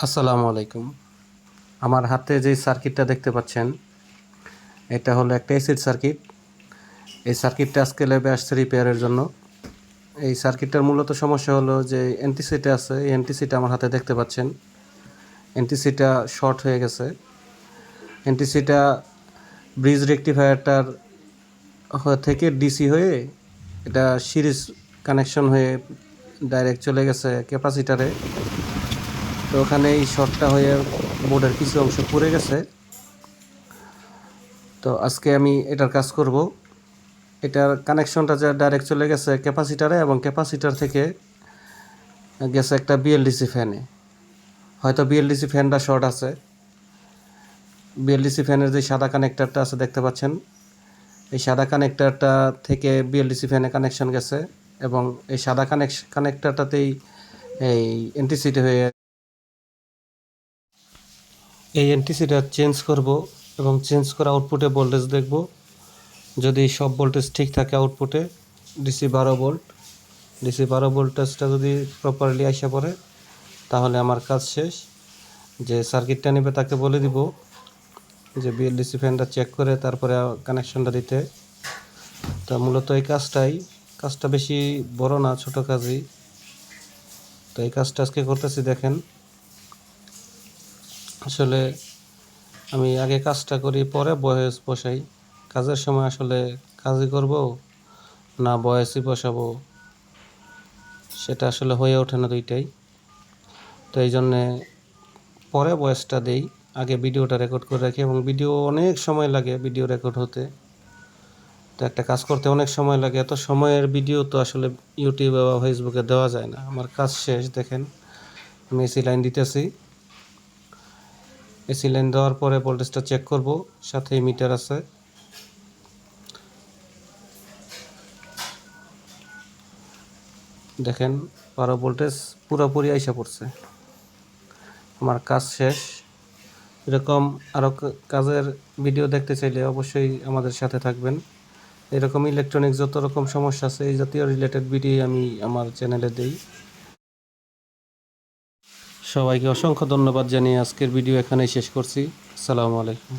আসসালামু আলাইকুম। আমার হাতে যে সার্কিটটা দেখতে পাচ্ছেন, এটা হলো একটা এসিড সার্কিট। এই সার্কিটটা আজকে ল্যাবে আসছে রিপেয়ারের জন্য। এই সার্কিটটার মূলত সমস্যা হলো যে এনটিসিটা আছে, এই এনটিসিটা আমার হাতে দেখতে পাচ্ছেন। এনটিসিটা শর্ট হয়ে গেছে। এনটিসিটা ব্রিজ রেকটিফায়ারটার থেকে ডিসি হয়ে এটা সিরিজ কানেকশন হয়ে ডাইরেক্ট চলে গেছে ক্যাপাসিটারে। তো ওখানে এই শর্টটা হয়ে বোর্ডের কিছু অংশ পুড়ে গেছে। তো আজকে আমি এটার কাজ করব। এটার কানেকশনটা যা ডাইরেক্ট চলে গেছে ক্যাপাসিটারে, এবং ক্যাপাসিটার থেকে গেছে একটা বিএলডিসি ফ্যানে। হয়তো বিএলডিসি ফ্যানটা শর্ট আছে। বিএলডিসি ফ্যানের যে সাদা কানেক্টরটা আছে দেখতে পাচ্ছেন, এই সাদা কানেক্টরটা থেকে বিএলডিসি ফ্যানে কানেকশন গেছে, এবং এই সাদা কানেক্টরটাতেই এই এনটিসিটি হয়ে এই এনটিসিটা চেঞ্জ করব, এবং চেঞ্জ করে আউটপুটে ভোল্টেজ দেখব। যদি সব ভোল্টেজ ঠিক থাকে আউটপুটে, ডিসি 12 ভোল্ট, ডিসি 12 ভোল্টেজটা যদি প্রপারলি আসা পড়ে, তাহলে আমার কাজ শেষ। যে সার্কিটটা নেবে তাকে বলে দিব যে বিএলডিসি ফ্যানটা চেক করে তারপরে কানেকশনটা দিতে। তা মূলত এই কাজটা বেশি বড় না, ছোট কাজই। তো এই কাজটা আজকে করতেছি। দেখেন, আসলে আমি আগে কাজটা করি, পরে বয়স বসাই। কাজের সময় আসলে কাজই করব না বয়সই বসাবো, সেটা আসলে হয়ে ওঠে না দুইটাই। তো এই জন্যে পরে ভয়েসটা দেই, আগে ভিডিওটা রেকর্ড করে রাখি। এবং ভিডিও অনেক সময় লাগে ভিডিও রেকর্ড হতে। তো একটা কাজ করতে অনেক সময় লাগে, এত সময়ের ভিডিও তো আসলে ইউটিউবে বা ফেসবুকে দেওয়া যায় না। আমার কাজ শেষ। দেখেন, আমি এসি লাইন দিতেছি। এসি লাইন দেওয়ার পরে ভোল্টেজটা চেক করব, সাথে মিটার আছে। দেখেন, 12 ভোল্টেজ পুরোপুরি আইসা পড়ছে। আমার কাজ শেষ। এরকম আরও কাজের ভিডিও দেখতে চাইলে অবশ্যই আমাদের সাথে থাকবেন। এরকম ইলেকট্রনিক্স যত রকম সমস্যা আছে, এই জাতীয় রিলেটেড ভিডিও আমি আমার চ্যানেলে দিই। সবাইকে অসংখ্য ধন্যবাদ জানিয়ে আজকের ভিডিও এখানেই শেষ করছি। আসসালামু আলাইকুম।